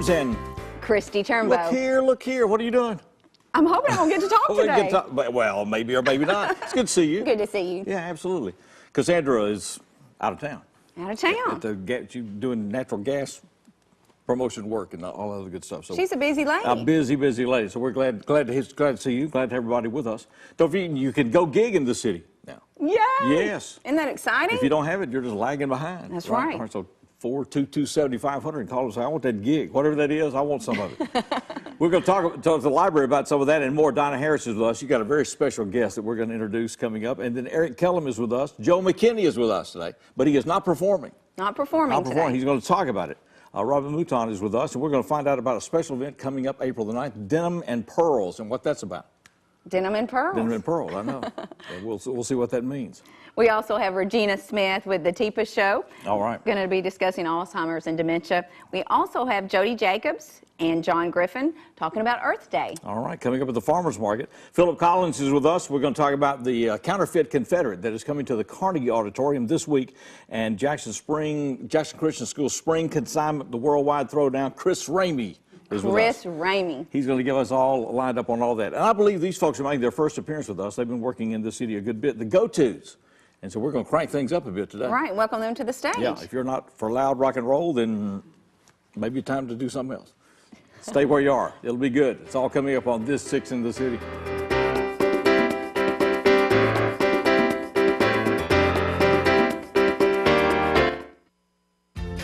Williams and Kristi Turnbow. Look here. What are you doing? I'm hoping I'm going to get to talk today. Well, maybe or maybe not. It's good to see you. Good to see you. Yeah, absolutely. Cassandra is out of town. Out of town. She's doing natural gas promotion work and all other good stuff. So she's a busy lady. A busy lady. So we're glad to see you. Glad to have everybody with us. Don't forget, you can go gig in the city now. Yay! Yes. Isn't that exciting? If you don't have it, you're just lagging behind. That's right. All right, so 422-7500 and call us and say, I want that gig. Whatever that is, I want some of it. We're going to talk to the library about some of that and more. Donna Harris is with us. You got a very special guest that we're going to introduce coming up. And then Eric Kellum is with us. Joe McKinney is with us today, but he is not performing. Not performing today. He's going to talk about it. Robin Mouton is with us, and we're going to find out about a special event coming up April the 9th, Denim and Pearls, and what that's about. Denim and Pearls. Denim and Pearls, I know. We'll see what that means. We also have Regina Smith with the TEPA Show. All right. Going to be discussing Alzheimer's and dementia. We also have Jody Jacobs and John Griffin talking about Earth Day. All right, coming up at the Farmers Market. Philip Collins is with us. We're going to talk about the counterfeit Confederate that is coming to the Carnegie Auditorium this week, and Jackson Christian School Spring Consignment, the Worldwide Throwdown. Chris Ramey is with us. Chris Ramey. He's going to give us all lined up on all that. And I believe these folks are making their first appearance with us. They've been working in this city a good bit. The Go-Tos. And so we're going to crank things up a bit today. Right, welcome them to the stage. Yeah, if you're not for loud rock and roll, then maybe time to do something else. Stay where you are. It'll be good. It's all coming up on this 6 in the City.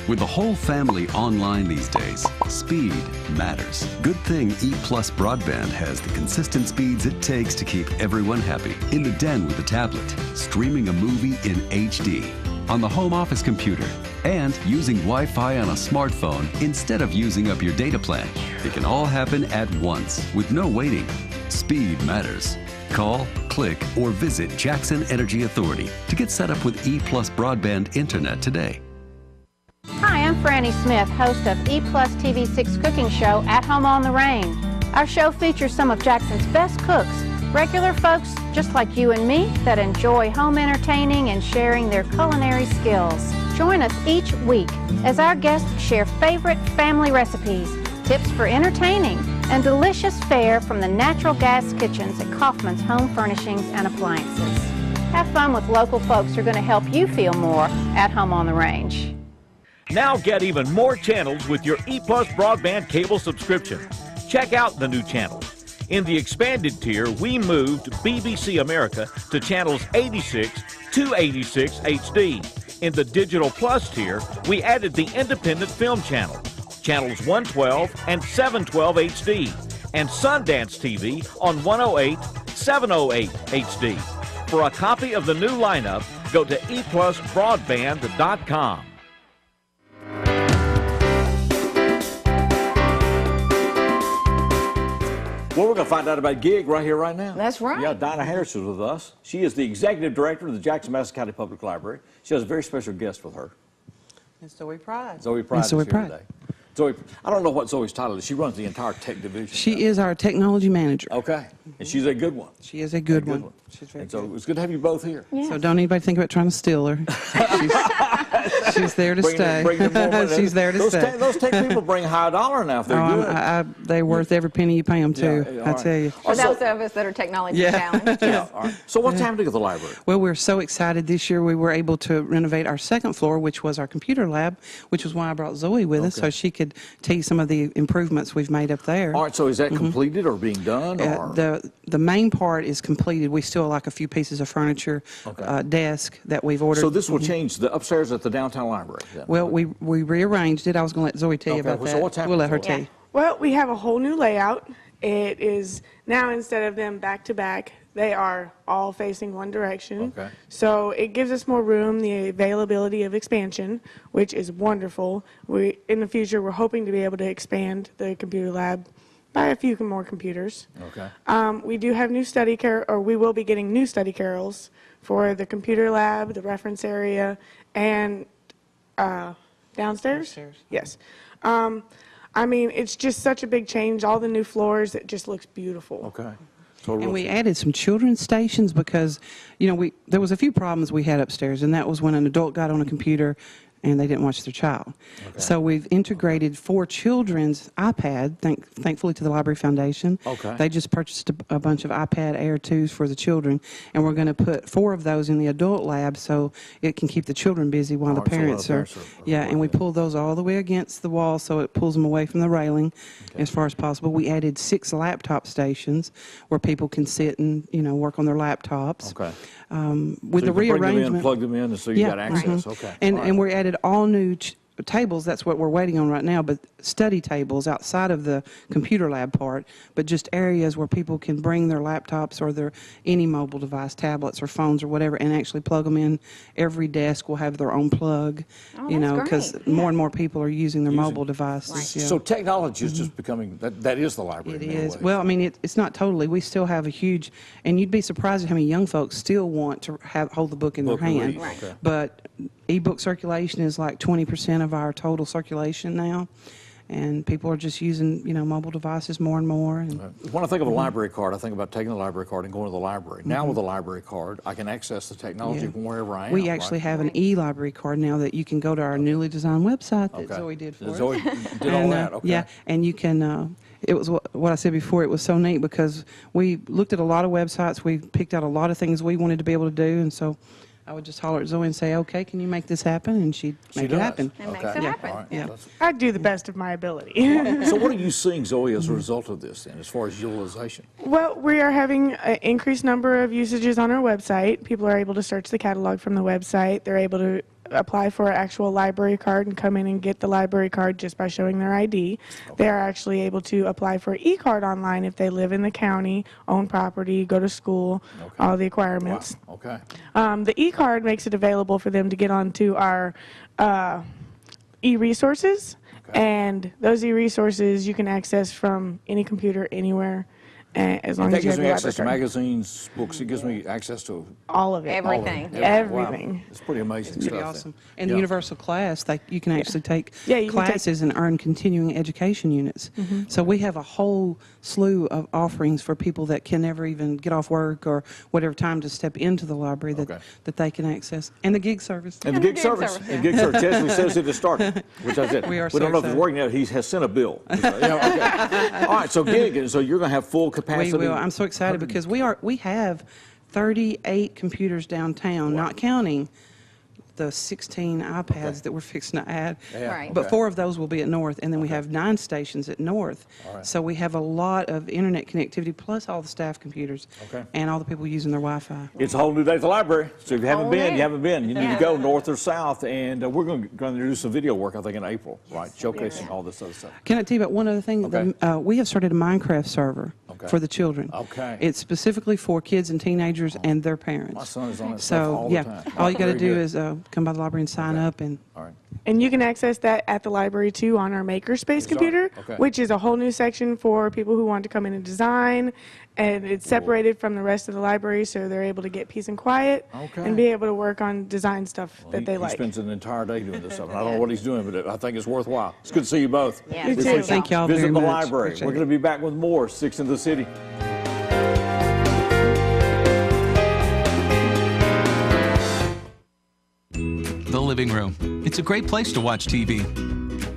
With the whole family online these days, speed matters. Good thing EPlus Broadband has the consistent speeds it takes to keep everyone happy. In the den with a tablet, streaming a movie in HD, on the home office computer, and using Wi-Fi on a smartphone instead of using up your data plan. It can all happen at once with no waiting. Speed matters. Call, click, or visit Jackson Energy Authority to get set up with EPlus Broadband Internet today. Hi, I'm Franny Smith, host of EPlusTV 6 cooking show, At Home on the Range. Our show features some of Jackson's best cooks, regular folks just like you and me that enjoy home entertaining and sharing their culinary skills. Join us each week as our guests share favorite family recipes, tips for entertaining, and delicious fare from the natural gas kitchens at Kaufman's Home Furnishings and Appliances. Have fun with local folks who are going to help you feel more at home on the range. Now get even more channels with your EPlus broadband cable subscription. Check out the new channels. In the expanded tier, we moved BBC America to channels 86 to 86 HD. In the Digital Plus tier, we added the Independent Film Channel, channels 112 and 712 HD, and Sundance TV on 108, 708 HD. For a copy of the new lineup, go to EPlusBroadband.com. Well, we're going to find out about gig right here, right now. That's right. Yeah, Donna Harris is with us. She is the executive director of the Jackson-Madison County Public Library. She has a very special guest with her. And Zoe Pride. Zoe Pride is here today. Zoe, I don't know what Zoe's title is. She runs the entire tech division. She is our technology manager. Okay. And she's a good one. She is a good one. She's very good. So it's good to have you both here. Yes. So don't anybody think about trying to steal her. She's there to stay. She's there to stay. Those tech people bring high dollar now if they're good. They're worth every penny you pay them, too. I tell you. For those of us that are technology challenged. Yeah. All right. So what's happening at the library? Well, we're so excited. This year we were able to renovate our second floor, which was our computer lab, which was why I brought Zoe with us, so she could tell you some of the improvements we've made up there. All right. So is that completed or being done? Or? The main part is completed. We still like a few pieces of furniture, desk that we've ordered. So this will change the upstairs at the downtown library? Then. Well, we rearranged it. I was going to let Zoe tell you about that. So what's happening? We'll let her tell you. Well, we have a whole new layout. It is now, instead of them back to back, they are all facing one direction. Okay. So it gives us more room, the availability of expansion, which is wonderful. In the future, we're hoping to be able to expand the computer lab by a few more computers. Okay. We do have new we will be getting new study carrels for the computer lab, the reference area, and downstairs? Yes. I mean, it's just such a big change. All the new floors, it just looks beautiful. Okay. And we added some children's stations because, you know, there was a few problems we had upstairs, and that was when an adult got on a computer and they didn't watch their child. So we've integrated 4 children's iPad, thankfully to the Library Foundation. They just purchased a bunch of iPad Air 2s for the children, and we're going to put 4 of those in the adult lab so it can keep the children busy while the parents are. Yeah, and we pull those all the way against the wall so it pulls them away from the railing as far as possible. We added 6 laptop stations where people can sit and, you know, work on their laptops. With the rearrangement, plug them in, and so you got access. And we added all new tables. That's what we're waiting on right now, but study tables outside of the computer lab part, but just areas where people can bring their laptops or their any mobile device, tablets or phones or whatever, and actually plug them in. Every desk will have their own plug, you know, because more and more people are using their mobile devices. So technology is just becoming, that is the library. It is. Well, I mean, it's not totally. We still have a huge, and you'd be surprised at how many young folks still want to hold the book in their hand. But ebook circulation is like 20% of our total circulation now, and people are just using, you know, mobile devices more and more. And when I think of a library card, I think about taking the library card and going to the library. Now with a library card, I can access the technology from wherever I am. We actually have an e-library card now that you can go to our newly designed website that Zoe did for us. Zoe did all that, Yeah, and you can, it was what I said before, it was so neat because we looked at a lot of websites, we picked out a lot of things we wanted to be able to do, and so I would just holler at Zoe and say, okay, can you make this happen? And she'd make it happen. And makes it happen. Yeah. I do the best of my ability. So what are you seeing, Zoe, as a result of this then, as far as utilization? Well, we are having an increased number of usages on our website. People are able to search the catalog from the website. They're able to apply for an actual library card and come in and get the library card just by showing their ID. They are actually able to apply for an e-card online if they live in the county, own property, go to school, all the requirements. The e-card makes it available for them to get onto our e-resources, and those e-resources you can access from any computer anywhere. As long as you have gives me access to card. magazines, books. It gives me access to all of it. Everything. Everything. Wow. It's pretty amazing It's stuff. pretty awesome. And the universal class, you can actually take you can classes and earn continuing education units. So we have a whole slew of offerings for people that can never even get off work or whatever time to step into the library that they can access. And the gig service. And the gig service. And gig service. Chesley says it has started, which I said. We are don't know if it's working yet. He has sent a bill. All right, so gig. So you're going to have full capacity. We will. I'm so excited because we have 38 computers downtown, not counting the 16 iPads that we're fixing to add. But 4 of those will be at North, and then we have 9 stations at North. So we have a lot of internet connectivity, plus all the staff computers and all the people using their Wi-Fi. It's a whole new day at the library. So if you haven't been, you haven't been. You need to go north or south, and we're going to do some video work, I think, in April, showcasing all this other stuff. Can I tell you about one other thing? We have started a Minecraft server for the children. It's specifically for kids and teenagers and their parents. My son is on it all the time. All you got to do is come by the library and sign up. And you can access that at the library too on our Makerspace computer, which is a whole new section for people who want to come in and design. And it's separated from the rest of the library, so they're able to get peace and quiet and be able to work on design stuff that they like. He spends an entire day doing this stuff. I don't know what he's doing, but I think it's worthwhile. It's good to see you both. You too. Thank y'all very much. Visit the library. We're going to be back with more 6 in the City. The living room. It's a great place to watch TV.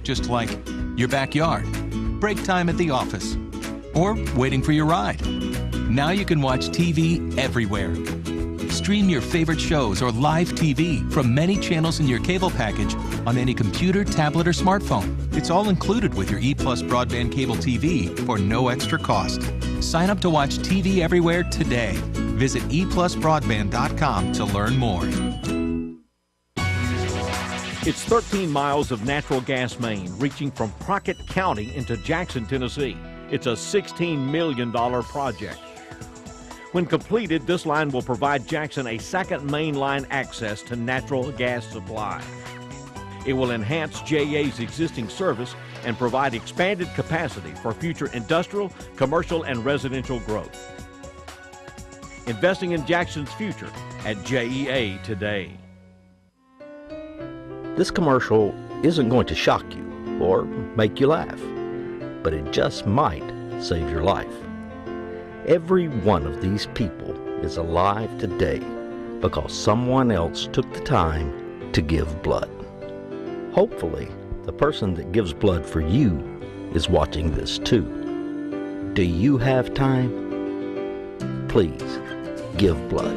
Just like your backyard, break time at the office, or waiting for your ride. Now you can watch TV everywhere. Stream your favorite shows or live TV from many channels in your cable package on any computer, tablet, or smartphone. It's all included with your EPlus broadband cable TV for no extra cost. Sign up to watch TV everywhere today. Visit EPlusBroadband.com to learn more. It's 13 miles of natural gas main reaching from Crockett County into Jackson, Tennessee. It's a $16 million project. When completed, this line will provide Jackson a second main line access to natural gas supply. It will enhance JA's existing service and provide expanded capacity for future industrial, commercial, and residential growth. Investing in Jackson's future at JEA today. This commercial isn't going to shock you or make you laugh, but it just might save your life. Every one of these people is alive today because someone else took the time to give blood. Hopefully, the person that gives blood for you is watching this too. Do you have time? Please, give blood.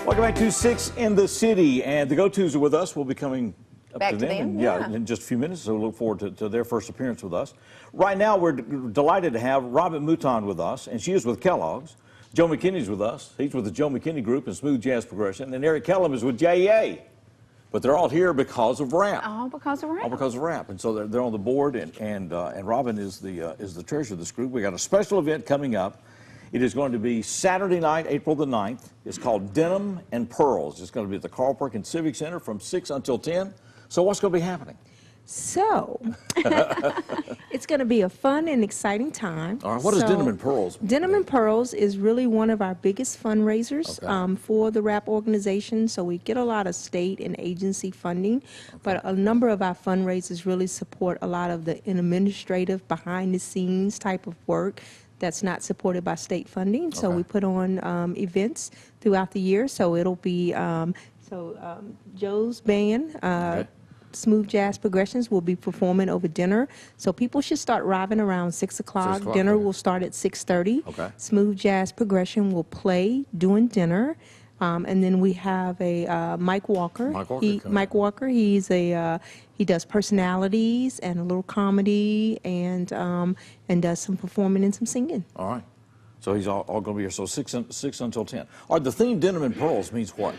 Welcome back to 6 in the City, and the go-tos are with us. We'll be coming up Back to to them, them, and, yeah. in just a few minutes, so we look forward to their first appearance with us. Right now, we're delighted to have Robin Mouton with us, and she is with Kellogg's. Joe McKinney's with us. He's with the Joe McKinney Group and Smooth Jazz Progression, and Eric Kellum is with JEA. But they're all here because of RAP. All because of RAP. All because of RAP, and so they're on the board, and Robin is the treasurer of this group. We got a special event coming up. It is going to be Saturday night, April the 9th. It's called Denim and Pearls. It's going to be at the Carl Perkins Civic Center from 6 until 10. So what's going to be happening? So, it's going to be a fun and exciting time. All right, what is Denim and Pearls? Denim and Pearls is really one of our biggest fundraisers for the RAP organization. So we get a lot of state and agency funding, but a number of our fundraisers really support a lot of the administrative, behind-the-scenes type of work that's not supported by state funding. So we put on events throughout the year. So it'll be, Joe's band, Smooth Jazz Progressions, will be performing over dinner. So people should start arriving around 6 o'clock. Dinner will start at 6:30. Smooth Jazz Progression will play during dinner. And then we have a Mike Walker. Mike Walker, he does personalities and a little comedy and does some performing and some singing. All right. So he's all going to be here. So 6 until 10. All right, the theme Denim and Pearls means what?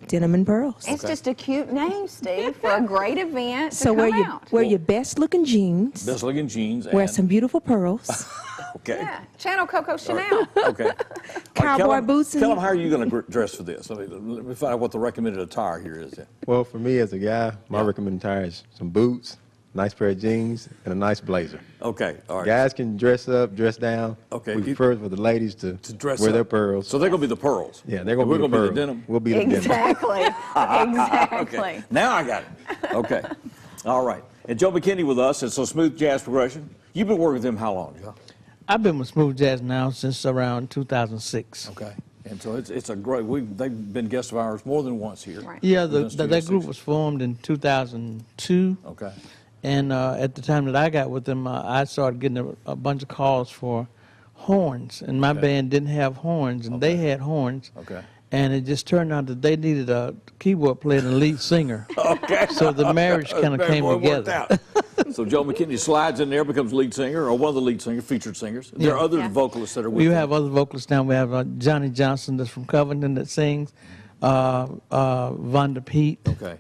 Denim and Pearls. It's just a cute name, Steve, for a great event to so come wear your best looking jeans. Best looking jeans. Wear some beautiful pearls. Yeah, Channel Coco Chanel. Okay. Cowboy boots. Tell them how are you going to dress for this? Let me find out what the recommended attire here is. Well, for me as a guy, my recommended attire is some boots, nice pair of jeans, and a nice blazer. Okay, all right. Guys can dress up, dress down. Okay. We prefer for the ladies to dress wear up. their pearls. So they're going to be the pearls. Yeah, they're going to be the pearls. Be the denim. We'll be the denim. Exactly. Okay. Now I got it. Okay. All right. And Joe McKinney with us, and so Smooth Jazz Progression. You've been working with them how long, Joe? I've been with Smooth Jazz now since around 2006. Okay. And so it's a great, they've been guests of ours more than once here. Right. Yeah, that group was formed in 2002. Okay. And at the time that I got with them, I started getting a bunch of calls for horns. And my band didn't have horns, and they had horns. Okay. And it just turned out that they needed a keyboard player and a lead singer. Okay. So the marriage kind of came together. So Joe McKinney slides in there, becomes lead singer, or one of the lead singers, featured singers. There are other vocalists that are with We them. have other vocalists now. We have Johnny Johnson that's from Covington that sings, Vonda Pete. Okay.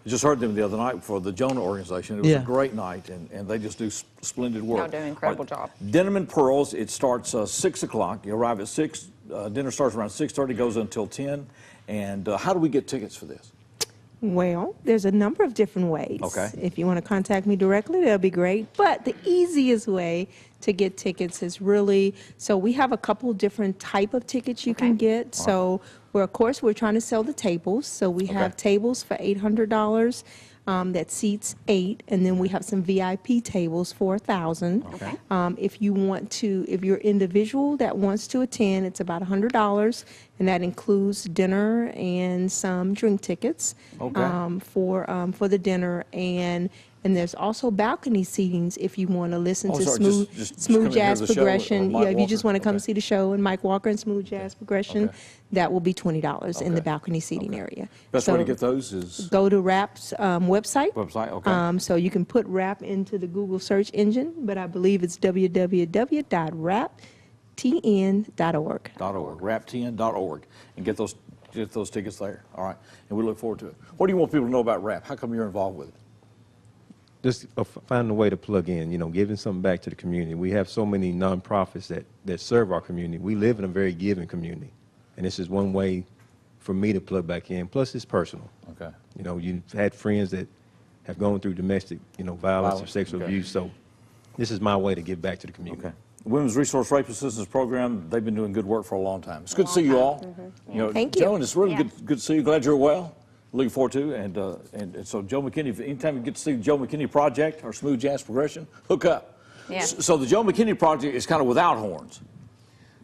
I just heard them the other night for the Jonah organization. It was a great night, and they just do splendid work. Y'all do an incredible job. Denim and Pearls, it starts 6 o'clock. You arrive at 6. Dinner starts around 6:30, goes until 10. And how do we get tickets for this? Well, there's a number of different ways. Okay. If you want to contact me directly, that'll be great. But the easiest way to get tickets is really, so we have a couple different type of tickets you can get. So we're trying to sell the tables. So we have tables for $800 that seats 8, and then we have some VIP tables for $1,000. Okay. If you're individual that wants to attend, it's about $100, and that includes dinner and some drink tickets for the dinner. And there's also balcony seatings if you want to listen to Smooth Jazz Progression. Yeah, if you just want to come see the show and Mike Walker and Smooth Jazz Progression, that will be $20 in the balcony seating area. Best way to get those is? Go to RAP's website. Okay. So you can put RAP into the Google search engine, but I believe it's www.raptn.org. raptn.org, and get those tickets there. All right, and we look forward to it. What do you want people to know about RAP? How come you're involved with it? Just finding a way to plug in, giving something back to the community. We have so many nonprofits that serve our community. We live in a very giving community, and this is one way for me to plug back in. Plus, it's personal. Okay. You've had friends that have gone through domestic, violence or sexual abuse, so this is my way to give back to the community. Okay. Women's Resource Rape Assistance Program, they've been doing good work for a long time. It's good to see you all. Thank you. Joe, and it's really good to see you. Glad you're well. Looking forward to, and so Joe McKinney, anytime you get to see the Joe McKinney Project or Smooth Jazz Progression, hook up. Yeah. So the Joe McKinney project is kind of without horns,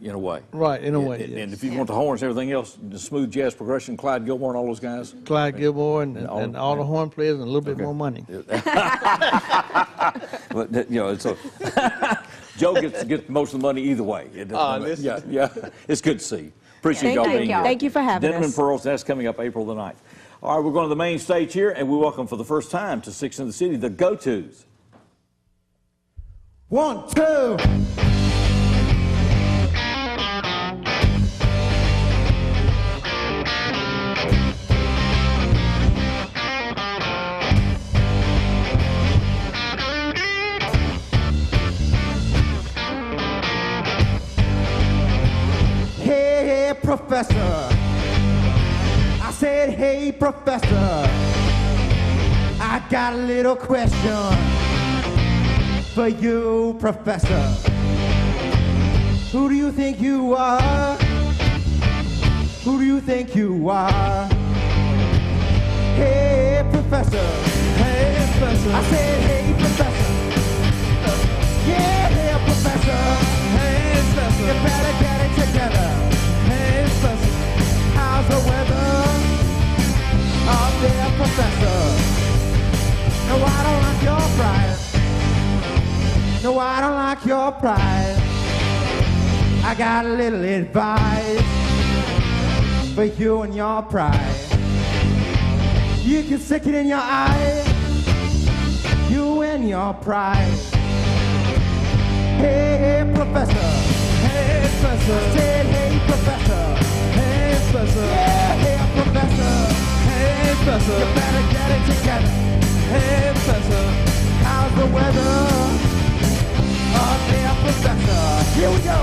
in a way. Right, in a way. And if you want the horns and everything else, the smooth jazz progression, Clyde Gilmore and all those guys. Clyde Gilmore and all the horn players and a little bit more money. But you know, it's Joe gets most of the money either way. Yeah, it's good to see you. Appreciate y'all being here. Thank you for having Denim and us. Pearls, that's coming up April the 9th. All right, we're going to the main stage here, and we welcome for the first time to Six in the City, the Go-Tos. 1, 2. Hey, Professor. I said, hey, Professor. I got a little question for you, Professor. Who do you think you are? Who do you think you are? Hey, Professor. Hey, Professor. I said, hey, Professor. Yeah, hey, Professor. Hey, Professor. You better get it together. Hey, Professor. How's the weather up there, Professor? No, I don't like your pride. No, I don't like your pride. I got a little advice for you and your pride. You can stick it in your eye, you and your pride. Hey, Professor. Hey, Professor. Say, hey, Professor. Hey, Professor. Yeah, hey, Professor. Hey, Professor. You better get it together. Hey, Professor. How's the weather up there, Professor? Here we go.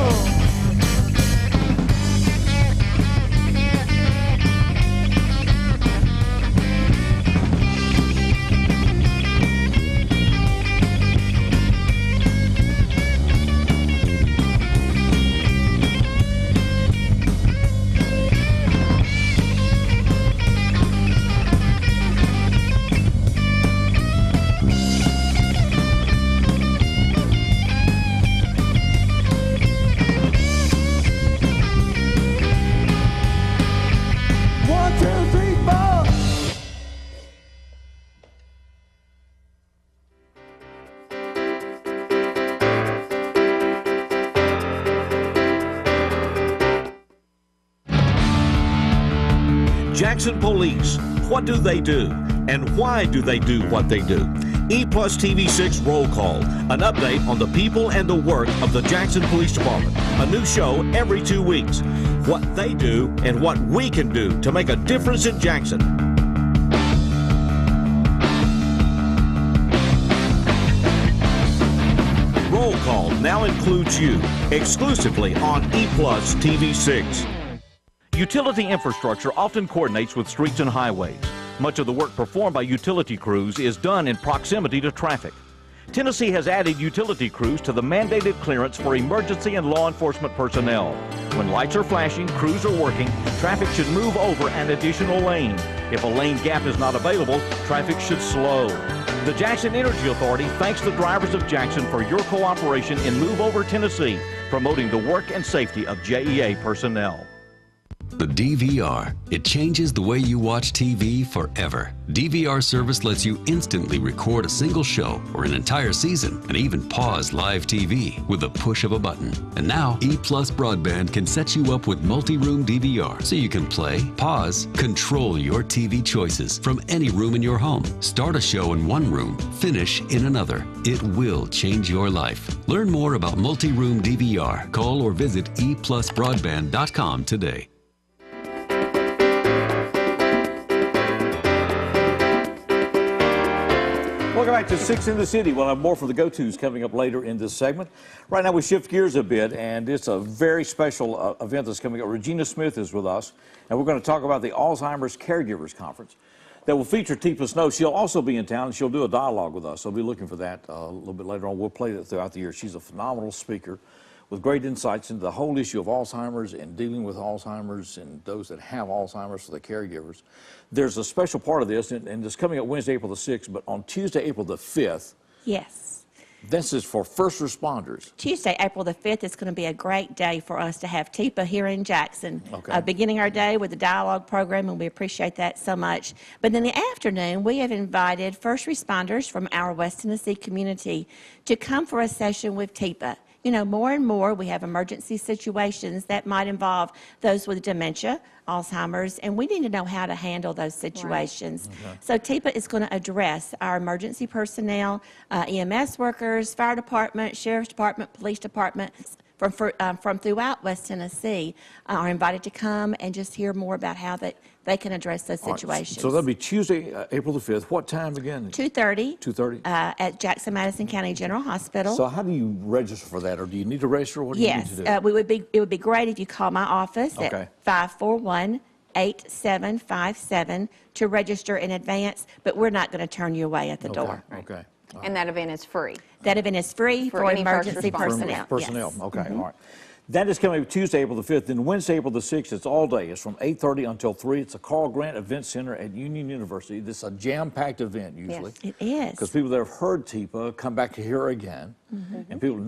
Jackson Police, what do they do? And why do they do what they do? EPlusTV 6 Roll Call, an update on the people and the work of the Jackson Police Department. A new show every 2 weeks. What they do and what we can do to make a difference in Jackson. Roll Call now includes you, exclusively on EPlusTV 6. Utility infrastructure often coordinates with streets and highways. Much of the work performed by utility crews is done in proximity to traffic. Tennessee has added utility crews to the mandated clearance for emergency and law enforcement personnel. When lights are flashing, crews are working, traffic should move over an additional lane. If a lane gap is not available, traffic should slow. The Jackson Energy Authority thanks the drivers of Jackson for your cooperation in Move Over Tennessee, promoting the work and safety of JEA personnel. The DVR. It changes the way you watch TV forever. DVR service lets you instantly record a single show or an entire season and even pause live TV with the push of a button. And now, EPlus Broadband can set you up with multi-room DVR so you can play, pause, control your TV choices from any room in your home. Start a show in one room, finish in another. It will change your life. Learn more about multi-room DVR. Call or visit EPlusBroadband.com today. Welcome back to Six in the City. We'll have more for the go-tos coming up later in this segment. Right now we shift gears a bit, and it's a very special event that's coming up. Regina Smith is with us, and we're going to talk about the Alzheimer's Caregivers Conference that will feature Teepa Snow. She'll also be in town, and she'll do a dialogue with us. So we'll be looking for that a little bit later on. We'll play that throughout the year. She's a phenomenal speaker with great insights into the whole issue of Alzheimer's and dealing with Alzheimer's and those that have Alzheimer's for the caregivers. There's a special part of this, and it's coming up Wednesday, April the 6th, but on Tuesday, April the 5th, yes, This is for first responders. Tuesday, April the 5th, is going to be a great day for us to have TIPA here in Jackson. Okay. Beginning our day with the dialogue program, and we appreciate that so much. But in the afternoon, we have invited first responders from our West Tennessee community to come for a session with TIPA. You know, more and more we have emergency situations that might involve those with dementia, Alzheimer's, and we need to know how to handle those situations. Right. Okay. So TIPA is going to address our emergency personnel, EMS workers, fire department, sheriff's department, police departments from throughout West Tennessee are invited to come and just hear more about how they can address those situations. So that'll be Tuesday, April the 5th. What time again? 2:30. 2:30? At Jackson-Madison County General Hospital. So how do you register for that, or do you need to register? What do you need to do? Yes, it would be great if you call my office at 541-8757 to register in advance, but we're not going to turn you away at the door. Okay. And that event is free. That event is free for any emergency first personnel. Personnel, Yes. okay, all right. That is coming Tuesday, April the 5th. Then Wednesday, April the 6th, it's all day. It's from 8:30 until 3. It's a Carl Grant Event Center at Union University. This is a jam-packed event, usually. Yes, it is. Because people that have heard TIPA come back to hear her again, and people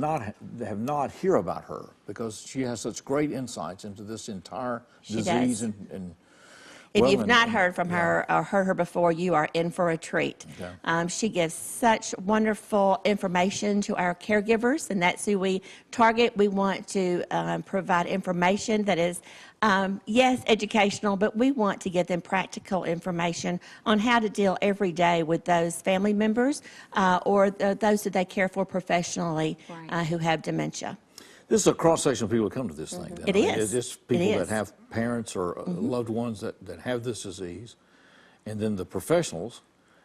have not hear about her because she has such great insights into this entire disease does. and If you've not heard from her or heard her before, you are in for a treat. Okay. She gives such wonderful information to our caregivers, and that's who we target. We want to provide information that is, yes, educational, but we want to give them practical information on how to deal every day with those family members or those that they care for professionally who have dementia. This is a cross-section of people who come to this thing. Then, It right? is. It's people It that is. have parents or loved ones that have this disease, and then the professionals.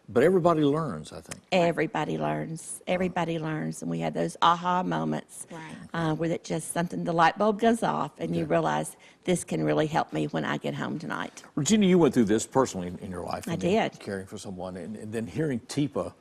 But everybody learns, I think. Everybody learns. Everybody learns. And we have those aha moments where it just something, the light bulb goes off and you realize this can really help me when I get home tonight. Regina, you went through this personally in your life. I did. Caring for someone. And then hearing TIPA,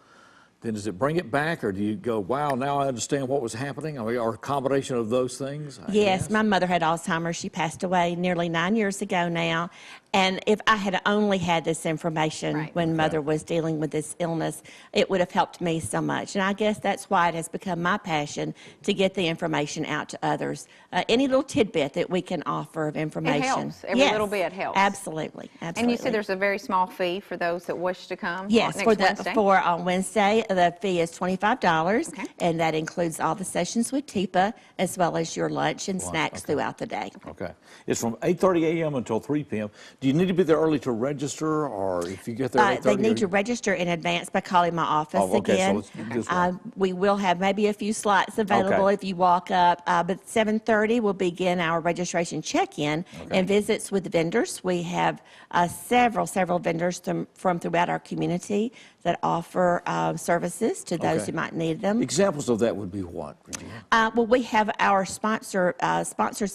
then does it bring it back, or do you go, wow, now I understand what was happening? Or a combination of those things? I Yes, guess? my mother had Alzheimer's. She passed away nearly 9 years ago now. And if I had only had this information when Mother was dealing with this illness, it would have helped me so much. And I guess that's why it has become my passion to get the information out to others. Any little tidbit that we can offer of information. It helps. Every little bit helps. Absolutely. Absolutely. And you said there's a very small fee for those that wish to come? Yes, next for Wednesday? on Wednesday, the fee is $25, and that includes all the sessions with TIPA, as well as your lunch and snacks throughout the day. Okay. It's from 8:30 a.m. until 3 p.m. Do you need to be there early to register, or if you get there at 8:30? They need to register in advance by calling my office again. So let's do this one. We will have maybe a few slots available if you walk up, but 7:30 will begin our registration check-in and visits with vendors. We have several vendors from throughout our community that offer services to those who might need them. Examples of that would be what, Regina? Well, we have our sponsors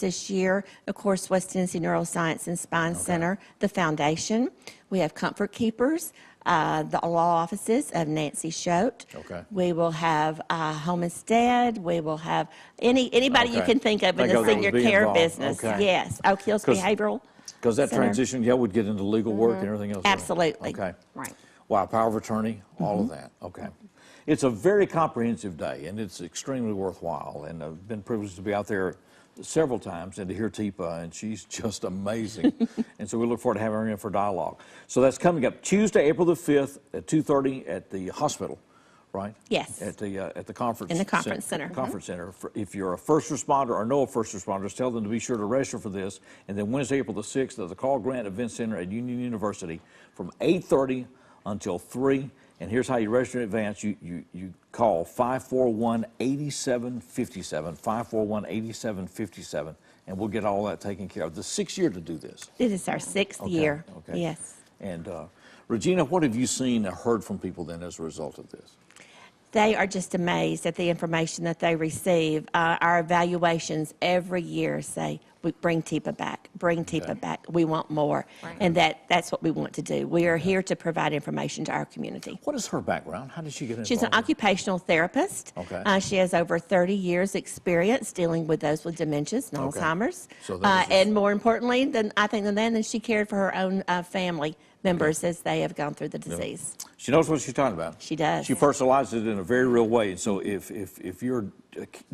this year, of course, West Tennessee Neuroscience and Spine Center, the Foundation. We have Comfort Keepers, the law offices of Nancy Schote. We will have Home Instead. We will have anybody you can think of in the senior care business. Yes, Oak Hills Behavioral Because that Center. transition, would get into legal work and everything else. Absolutely. Okay. Right. Wow, power of attorney, all of that. Okay. It's a very comprehensive day, and it's extremely worthwhile. And I've been privileged to be out there several times and to hear TIPA, and she's just amazing. And so we look forward to having her in for dialogue. So that's coming up Tuesday, April the 5th at 2:30 at the hospital, right? Yes. At the conference. In the conference center. Conference center. If you're a first responder or know of first responders, tell them to be sure to register for this. And then Wednesday, April the 6th at the Carl Grant Event Center at Union University from 8:30 until 3. And here's how you register in advance. You call 541-8757, 541-8757, and we'll get all that taken care of. The 6th year to do this. It is our 6th year. Okay. Yes. And Regina, what have you seen or heard from people then as a result of this? They are just amazed at the information that they receive. Our evaluations every year say, we bring TIPA back, bring TIPA back. We want more. And that's what we want to do. We are here to provide information to our community. What is her background? How did she get involved? She's an occupational therapist. Okay. She has over 30 years experience dealing with those with dementias and Alzheimer's. So and more importantly, than she cared for her own family members as they have gone through the disease. She knows what she's talking about. She does. She personalizes it in a very real way. And so if you're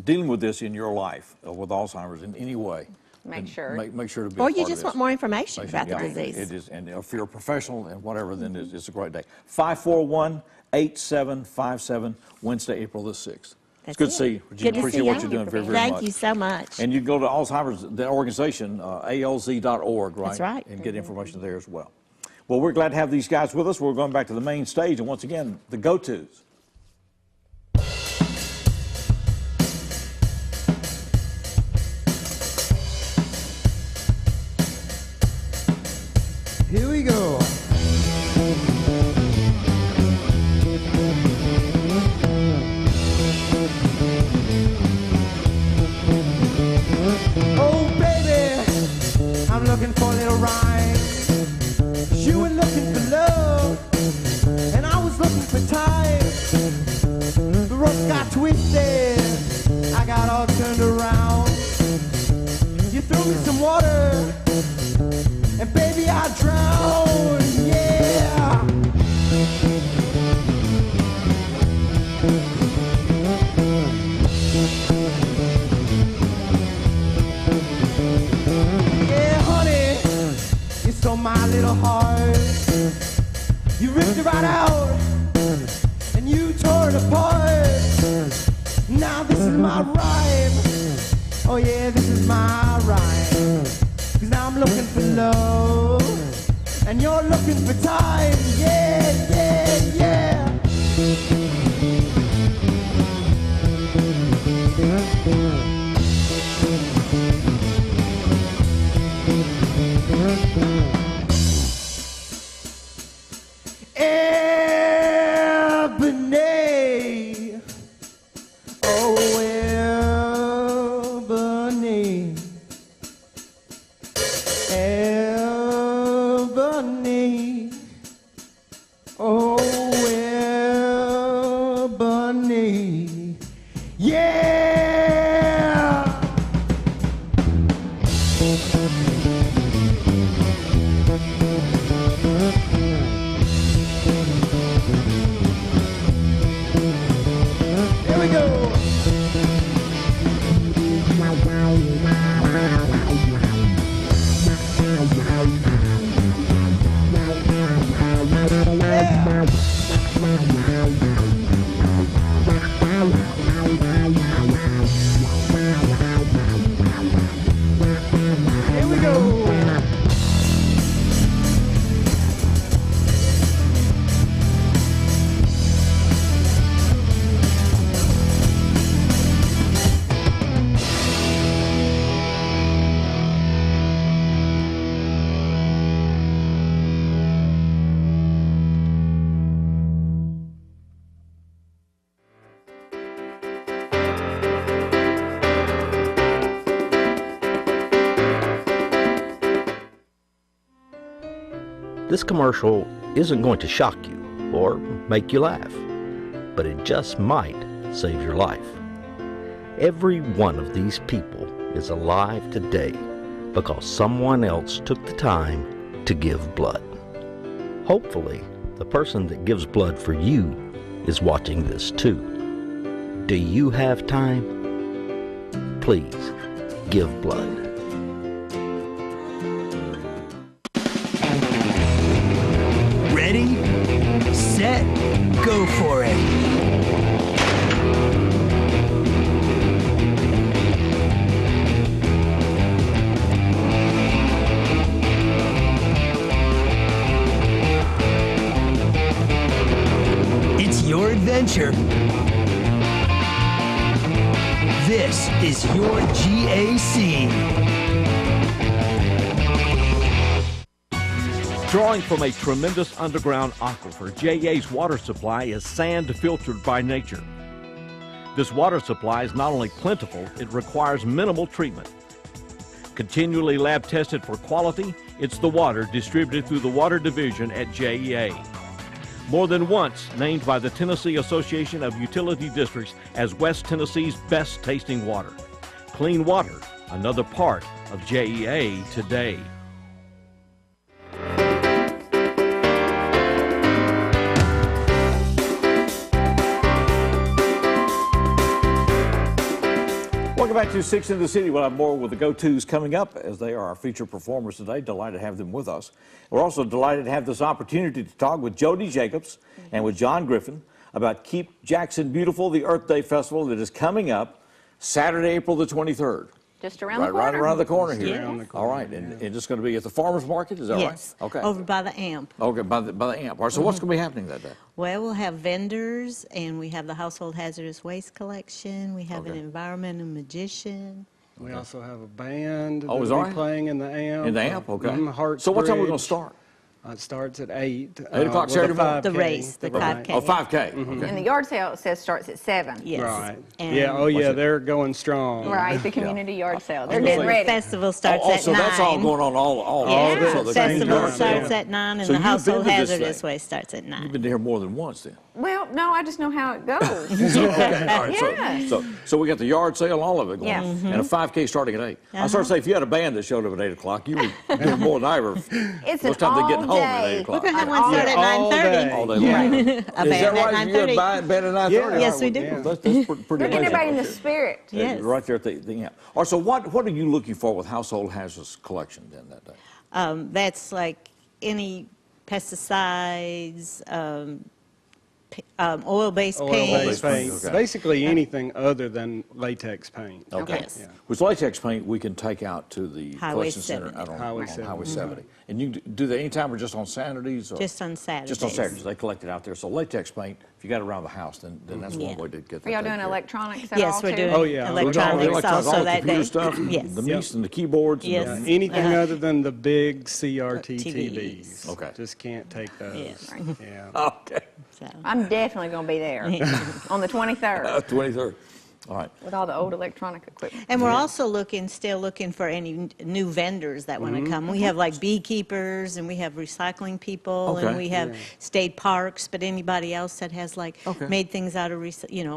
dealing with this in your life, with Alzheimer's in any way, make sure to be or a you part just of this. want more information about the Yeah, disease. It is, and if you're a professional and whatever, then it's a great day. 541-8757, Wednesday, April the 6th. It's good to see you. Good to Appreciate see what you. you're doing very, very Thank much. you so much. And you can go to Alzheimer's, the organization, alz.org, right? That's right. And get information there as well. Well, we're glad to have these guys with us. We're going back to the main stage, and once again, the go-tos. Here we go. Oh, baby, I'm looking for a little rhyme. You were looking for love, and I was looking for time. The rope got twisted, I got all turned around. You threw me some water, and baby, I drowned, yeah. Yeah, honey, you stole my little heart. You ripped it right out, and you tore it apart. Now this is my rhyme. Oh yeah, this is my rhyme. 'Cause now I'm looking for love, and you're looking for time. Yeah, yeah, yeah. Ebony, oh Ebony, Ebony, oh Ebony, yeah. Here we go. Here we go. This commercial isn't going to shock you or make you laugh, but it just might save your life. Every one of these people is alive today because someone else took the time to give blood. Hopefully, the person that gives blood for you is watching this too. Do you have time? Please give blood. Ready, set, go for it. It's your adventure. This is your GAC. Drawing from a tremendous underground aquifer, JA's water supply is sand filtered by nature. This water supply is not only plentiful, it requires minimal treatment. Continually lab tested for quality, it's the water distributed through the Water Division at JEA. More than once named by the Tennessee Association of Utility Districts as West Tennessee's best tasting water. Clean water, another part of JEA today. Welcome back to 6 in the City. We'll have more with the go-tos coming up, as they are our featured performers today. Delighted to have them with us. We're also delighted to have this opportunity to talk with Jody Jacobs and with John Griffin about Keep Jackson Beautiful, the Earth Day Festival that is coming up Saturday, April the 23rd. Just around the corner. Right around the corner here. Yes. All right, and it's going to be at the farmer's market, is that Yes. right? Okay. Over by the AMP. Okay, by the AMP. All right, so what's going to be happening that day? Well, we'll have vendors, and we have the household hazardous waste collection. We have an environmental magician. We also have a band Oh, is that'll that be playing in the AMP. In the AMP, okay. Hearts So what time are we going Bridge. to start? It starts at 8. 8 o'clock with Saturday a morning? 5K. The race, the 5K. Oh, 5K. Okay. And the yard sale, it says, starts at 7. Yes. Right. And Yeah, oh yeah, they're going strong. Right, the community yard sale. They're And getting the ready. festival starts Oh, at so 9. that's all going on all Yeah, day. So the the festival yard sale. starts at 9, and So the you've household been to this hazardous thing. waste starts at 9. You've been here more than once then. Well, no, I just know how it goes. Okay, all right, Yes. so we got the yard sale, all of it going Yes. on, and a 5K starting at 8. I started to say, if you had a band that showed up at 8 o'clock, you were doing more than I ever. It's Most an times they get home at 8 all-day. o'clock. We're going to have one start at 9:30. All day long. A Is band that at right? You had a 9:30. band at 9:30? Yes, we do. Well, that's pretty We're getting amazing. everybody in the spirit. Yes. Right there at the AMP. All right, so what are you looking for with household hazardous collection then that day? That's like any pesticides, oil-based Oil-based paint. Okay. Basically anything other than latex paint. Okay. Yes. Yeah. Which latex paint we can take out to the Highway collection center 70. out on Highway on 70. Highway 70. And you can do that anytime or just on Saturdays? Or Just on Saturdays. Just on Saturdays. They collect it out there. So latex paint, if you got it around the house, then that's one Yeah. way to get that. Are y'all taken doing care of. electronics at Yes, all, we're too? doing Oh, yeah. We're doing all the electronics electronics, all also the that computer day. stuff, Yes. the mice and the keyboards. Yes. And Anything other than the big CRT TVs. TVs. Okay. Just can't take those. Yes. Yeah. Okay. So. I'm definitely going to be there on the 23rd 23rd. All right. with all the old electronic equipment. And we're also still looking for any new vendors that want to come. We have like beekeepers, and we have recycling people, Okay. and we have state parks. But anybody else that has like made things out of ours out of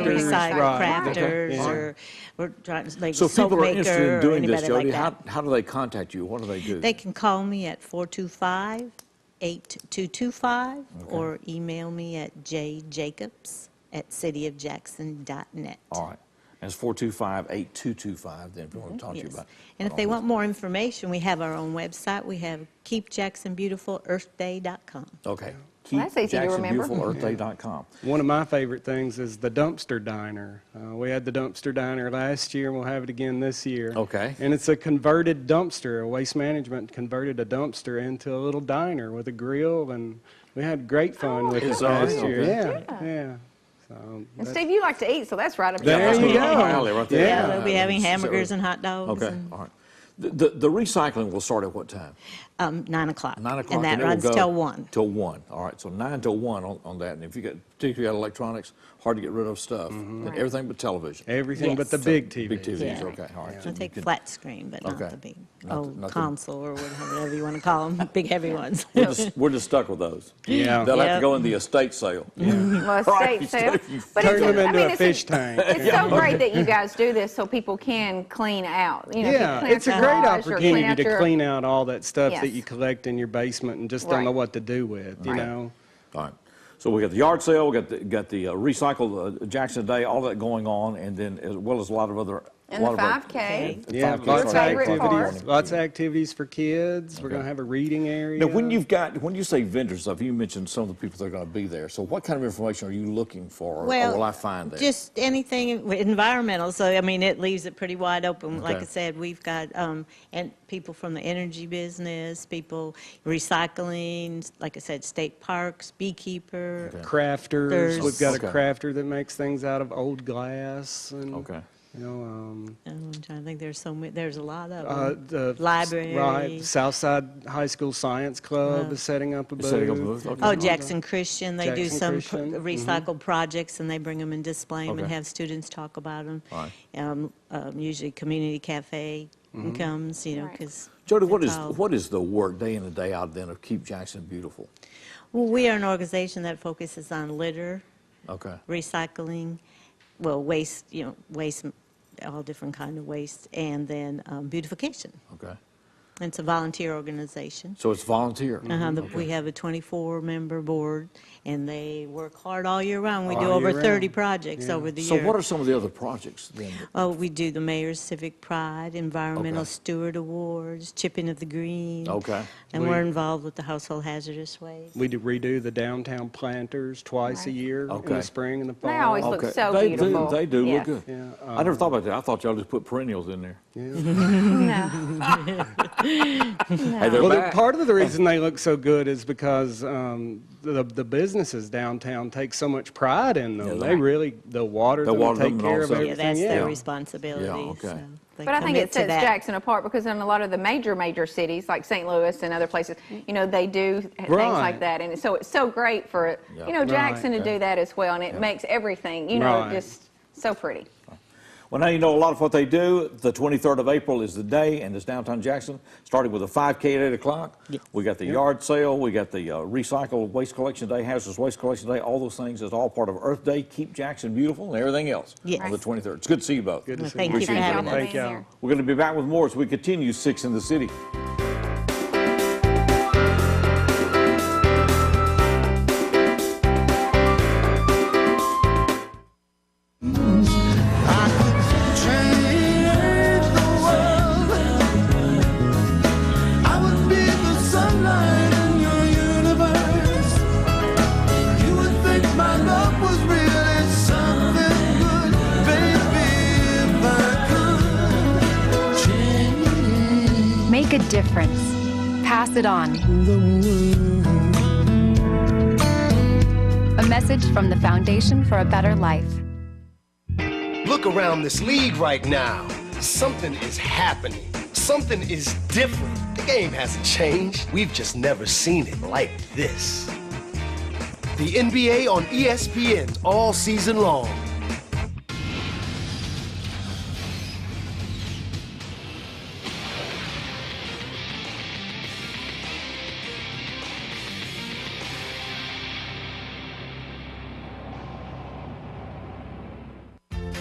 Crafters, recycled right. crafters, Okay. or we're trying like So if soap people are maker interested in or doing this, anybody Jody, like that. how do they contact you? What do they do? They can call me at 425-8225 or email me at jjacobs@cityofjackson.net. All right. That's 425-8225 then if you want to talk to you Yes. about. And if they want more information, we have our own website. We have keepjacksonbeautifulearthday.com. Okay. Well, that's easy to remember. KeepJacksonBeautifulEarthDay.com. One of my favorite things is the dumpster diner. We had the dumpster diner last year, and we'll have it again this year. Okay. And it's a converted dumpster. Waste Management converted a dumpster into a little diner with a grill, and we had great fun with it Is last that year. okay? Yeah. So And that's- Steve, you like to eat, so that's right up There your you go. Alley right there. Yeah, we'll be having hamburgers and hot dogs. Okay. and, All right. The recycling will start at what time? 9 o'clock. 9 o'clock. And that it will runs go till 1. Till 1. All right. So 9 till 1 on that. And if you particularly got electronics, hard to get rid of stuff. And everything but television. Everything but Yes. the big TVs. Big TVs. Yeah. Okay. All right. So I'll you take can- flat screen, but not Okay. the big Not the- console or whatever you want to call them, big heavy ones. We're just stuck with those. Yeah. They'll have to Yep. go in the estate sale. Well, estate Right. sale. But Turn it's them into a it's fish tank. It's so great that you guys do this so people can clean out. You know, if you Yeah, clean it's out a your great garage or opportunity to your- clean out all that stuff that Yes. you collect in your basement and just Right. don't know what to do with, you know? All right. So we got the yard sale, we got the recycle Jackson Day, all that going on, and then as well as a lot of other. And the 5K. Yeah, 5K lots of starting at 8 o'clock in the activities. morning. Lots of activities for kids. We're going to have a reading area. Now, when you say vendor stuff, you mentioned some of the people that are going to be there. So, what kind of information are you looking for, or will I find there? Just anything environmental. So, I mean, it leaves it pretty wide open. Like Okay. I said, we've got and people from the energy business, people recycling, like I said, state parks, beekeeper. Crafters. There's- We've got Okay. a crafter that makes things out of old glass. And, Okay. You know, I'm trying to think. There's a lot of the library. Right. Southside High School Science Club is setting up a booth. Setting up a booth, okay. Oh, Jackson Christian, they do Jackson some Christian, recycled projects, and they bring them and display them and Okay. have students talk about them. All right. Usually community cafe and comes, you know, because. Jody, what is the work day in and day out then of Keep Jackson Beautiful? Well, we are an organization that focuses on litter, Okay. recycling, well, waste, you know, waste, all different kind of waste, and then beautification. Okay. It's a volunteer organization. So it's volunteer. We have a 24-member board, and they work hard all year round. We do All over year 30 round. projects over the year. So what are some of the other projects then? Oh, we do the Mayor's Civic Pride, Environmental Okay. Steward Awards, Chipping of the Green. Okay. And we're involved with the Household Hazardous Waste. We redo the downtown planters twice a year in Okay. the spring and the fall. They always look so They beautiful. They do Yeah. look good. Yeah, I never thought about that. I thought y'all just put perennials in there. Hey, they're back. Part of the reason they look so good is because the businesses downtown take so much pride in them. They really, they'll water them and take care of everything. Yeah, that's their responsibility. Yeah, okay. So they But I think commit it to sets that. Jackson apart because in a lot of the major cities like St. Louis and other places, you know, they do things like that. And so it's so great for, you know, Jackson to do that as well. And it makes everything, you know, just so pretty. Well, now you know a lot of what they do. The 23rd of April is the day, and it's downtown Jackson, starting with a 5K at 8 o'clock. We got the yard sale. We got the recycled waste collection day, hazardous waste collection day. All those things is all part of Earth Day, Keep Jackson Beautiful, and everything else on the 23rd. It's good to see you both. Good to see Thank you for having us. Thank y'all. We're going to be back with more as we continue 6 in the City. Make a difference. Pass it on. A message from the Foundation for a Better Life. Look around this league right now. Something is happening. Something is different. The game hasn't changed. We've just never seen it like this. The NBA on ESPN all season long.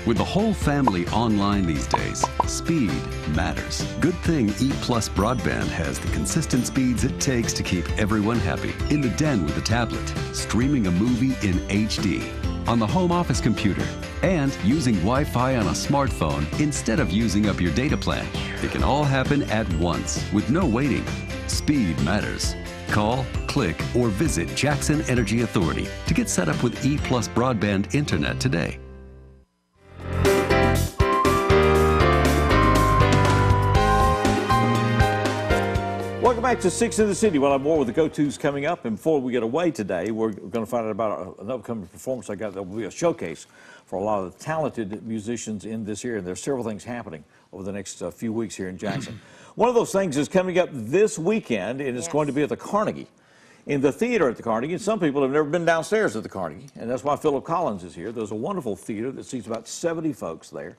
With the whole family online these days, speed matters. Good thing EPlus Broadband has the consistent speeds it takes to keep everyone happy. In the den with a tablet, streaming a movie in HD, on the home office computer, and using Wi-Fi on a smartphone instead of using up your data plan. It can all happen at once with no waiting. Speed matters. Call, click, or visit Jackson Energy Authority to get set up with EPlus Broadband Internet today. Welcome back to 6 in the City. We'll have more with the go-tos coming up. And before we get away today, we're going to find out about an upcoming performance I got that will be a showcase for a lot of the talented musicians in this area. And there's several things happening over the next few weeks here in Jackson. One of those things is coming up this weekend, and it's going to be at the Carnegie. In the theater at the Carnegie, and some people have never been downstairs at the Carnegie, and that's why Philip Collins is here. There's a wonderful theater that seats about 70 folks there.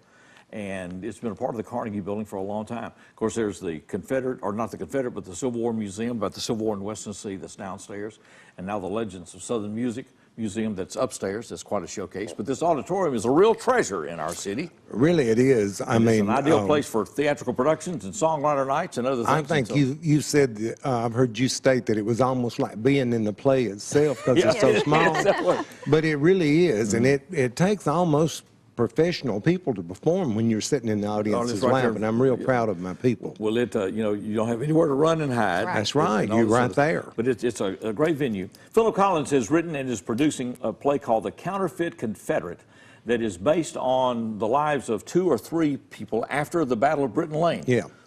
And it's been a part of the Carnegie building for a long time. Of course, there's the Confederate, or not the Confederate, but the Civil War Museum about the Civil War in West Tennessee that's downstairs. And now the Legends of Southern Music Museum that's upstairs. That's quite a showcase. But this auditorium is a real treasure in our city. Really, it is. I mean, it's an ideal place for theatrical productions and songwriter nights and other things. I think you said, I've heard you state that it was almost like being in the play itself because it's so small. But it really is. And it takes almost professional people to perform when you're sitting in the audience's lap, and I'm real proud of my people. Well, you know, you don't have anywhere to run and hide. That's right. You're right there. But it's a great venue. Philip Collins has written and is producing a play called The Counterfeit Confederate that is based on the lives of 2 or 3 people after the Battle of Britton Lane,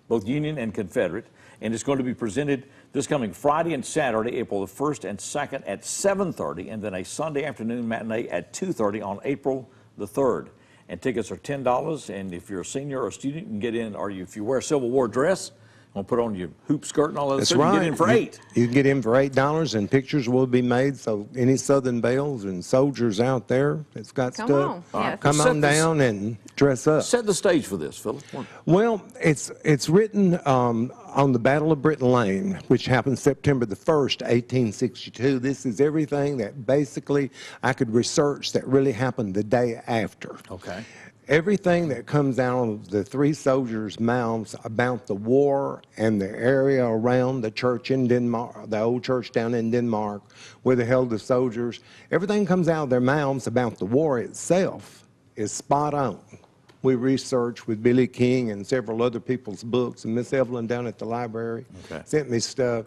both Union and Confederate. And it's going to be presented this coming Friday and Saturday, April the 1st and 2nd at 7:30, and then a Sunday afternoon matinee at 2:30 on April the 3rd. And tickets are $10, and if you're a senior or a student, you can get in, or if you wear a Civil War dress, I'll put on your hoop skirt and all that That's stuff. right. You get in for $8. You can get in for $8, and pictures will be made. So any Southern Belles and soldiers out there that's got Come stuff, on. Yes. come Set on down and dress up. Set the stage for this, Philip. Well, it's written on the Battle of Britton Lane, which happened September the 1st, 1862. This is everything that basically I could research that really happened the day after. Okay. Everything that comes out of the three soldiers' mouths about the war and the area around the church in Denmark, the old church down in Denmark, where they held the soldiers, everything comes out of their mouths about the war itself is spot on. We researched with Billy King and several other people's books, and Miss Evelyn down at the library sent me stuff.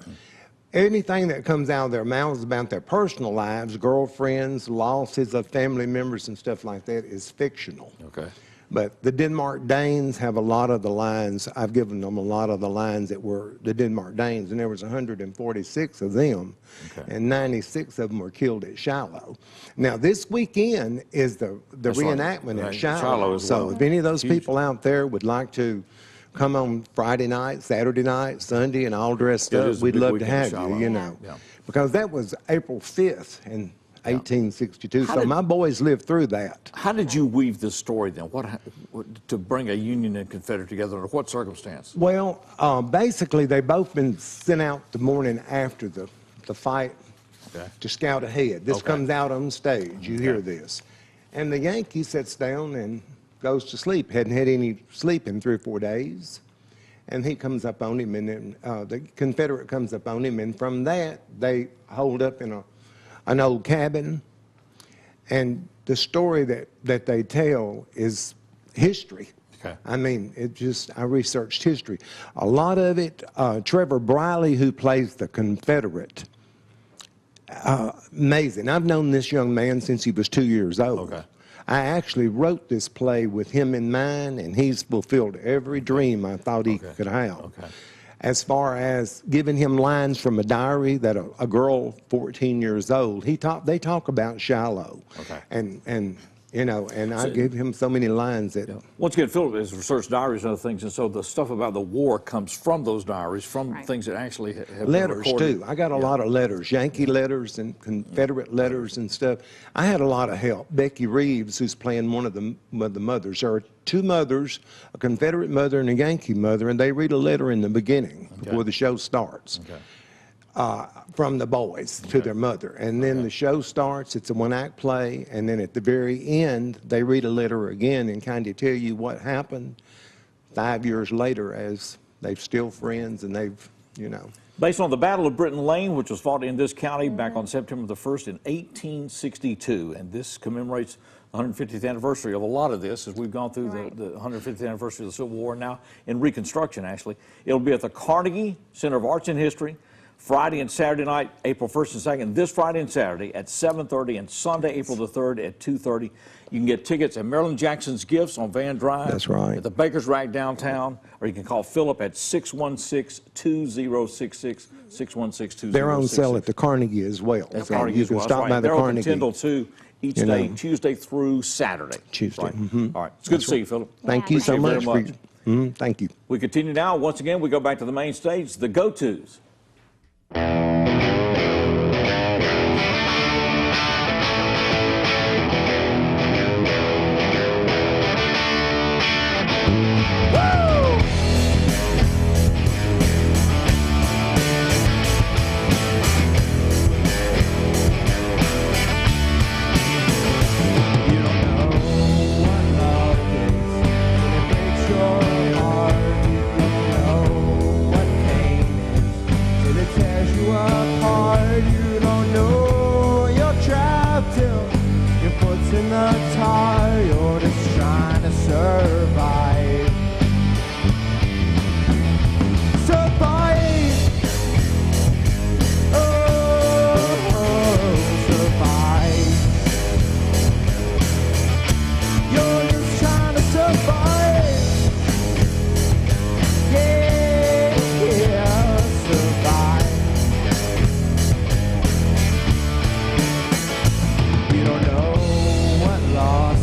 Anything that comes out of their mouths about their personal lives, girlfriends, losses of family members and stuff like that is fictional. Okay. But the Denmark Danes have a lot of the lines. I've given them a lot of the lines that were the Denmark Danes, and there was 146 of them, and 96 of them were killed at Shiloh. Now, this weekend is the reenactment at Shiloh. So if any of those people out there would like to come on Friday night, Saturday night, Sunday, and all dressed up, we'd love to have you, you know. Because that was April 5th in 1862, so my boys lived through that. How did you weave this story then? What to bring a Union and Confederate together under what circumstance? Well, basically, they both been sent out the morning after the fight to scout ahead. This comes out on stage. You hear this. And the Yankee sits down and goes to sleep. Hadn't had any sleep in 3 or 4 days. And he comes up on him, and then the Confederate comes up on him, and from that, they hold up in an old cabin. And the story that they tell is history. I mean, I researched history. A lot of it, Trevor Briley, who plays the Confederate, amazing. I've known this young man since he was 2 years old. I actually wrote this play with him in mind, and he's fulfilled every dream I thought he could have. As far as giving him lines from a diary that a girl 14 years old, they talk about Shiloh. And you know, and I gave him so many lines that... Once again, Philip has researched diaries and other things, and so the stuff about the war comes from those diaries, from things that actually have been letters, recorded. too. I got a lot of letters, Yankee letters and Confederate letters and stuff. I had a lot of help. Becky Reeves, who's playing one of the mothers. There are 2 mothers, a Confederate mother and a Yankee mother, and they read a letter in the beginning before the show starts. From the boys to their mother. And then the show starts, it's a 1-act play, and then at the very end, they read a letter again and kind of tell you what happened 5 years later, as they're still friends and they've, you know. Based on the Battle of Britton Lane, which was fought in this county back on September the 1st in 1862, and this commemorates the 150th anniversary of a lot of this as we've gone through the 150th anniversary of the Civil War, now in Reconstruction, actually. It'll be at the Carnegie Center of Arts and History, Friday and Saturday night, April 1st and 2nd, this Friday and Saturday at 7:30, and Sunday, April the 3rd at 2:30. You can get tickets at Marilyn Jackson's Gifts on Van Drive. That's right. At the Baker's Rack downtown, or you can call Philip at 616-2066, 616-2066. They're on sale at the Carnegie as well. That's So Carnegie you as can well. stop That's by right. the They're open Carnegie. 10 till 2 each day, Tuesday through Saturday. Tuesday. Right. All right. It's good to see you, Philip. Thank you so Appreciate it much. very much. Thank you. We continue now. Once again, we go back to the main stage, the go-tos. Lost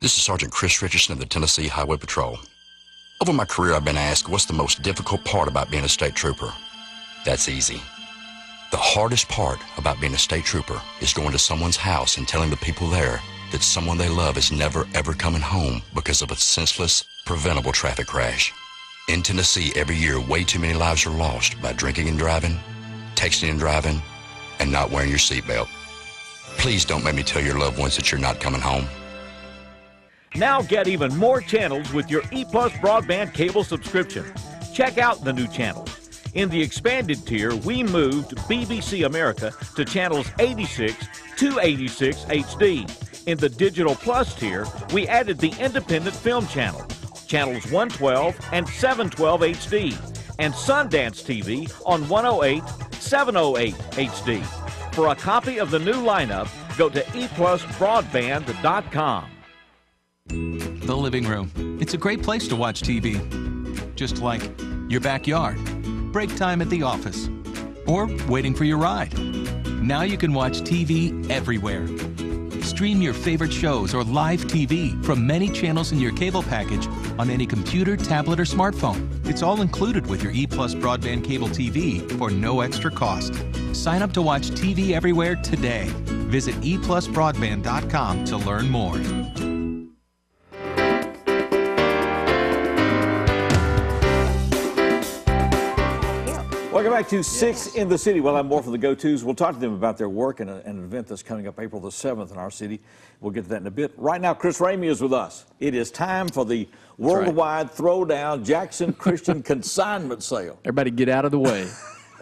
This is Sergeant Chris Richardson of the Tennessee Highway Patrol. Over my career, I've been asked, what's the most difficult part about being a state trooper? That's easy. The hardest part about being a state trooper is going to someone's house and telling the people there that someone they love is never, ever coming home because of a senseless, preventable traffic crash. In Tennessee, every year, way too many lives are lost by drinking and driving, texting and driving, and not wearing your seatbelt. Please don't make me tell your loved ones that you're not coming home. Now get even more channels with your EPlus broadband cable subscription. Check out the new channels. In the expanded tier, we moved BBC America to channels 86 to 86 HD. In the Digital Plus tier, we added the independent film channel, channels 112 and 712 HD, and Sundance TV on 108, 708 HD. For a copy of the new lineup, go to EPlusBroadband.com. The living room. It's a great place to watch TV. Just like your backyard, break time at the office, or waiting for your ride. Now you can watch TV everywhere. Stream your favorite shows or live TV from many channels in your cable package on any computer, tablet, or smartphone. It's all included with your EPlus broadband cable TV for no extra cost. Sign up to watch TV everywhere today. Visit EPlusBroadband.com to learn more. Welcome back to 6 in the City. We'll have more from the go-tos. We'll talk to them about their work and an event that's coming up April the 7th in our city. We'll get to that in a bit. Right now, Chris Ramey is with us. It is time for the worldwide throwdown Jackson Christian consignment sale. Everybody get out of the way.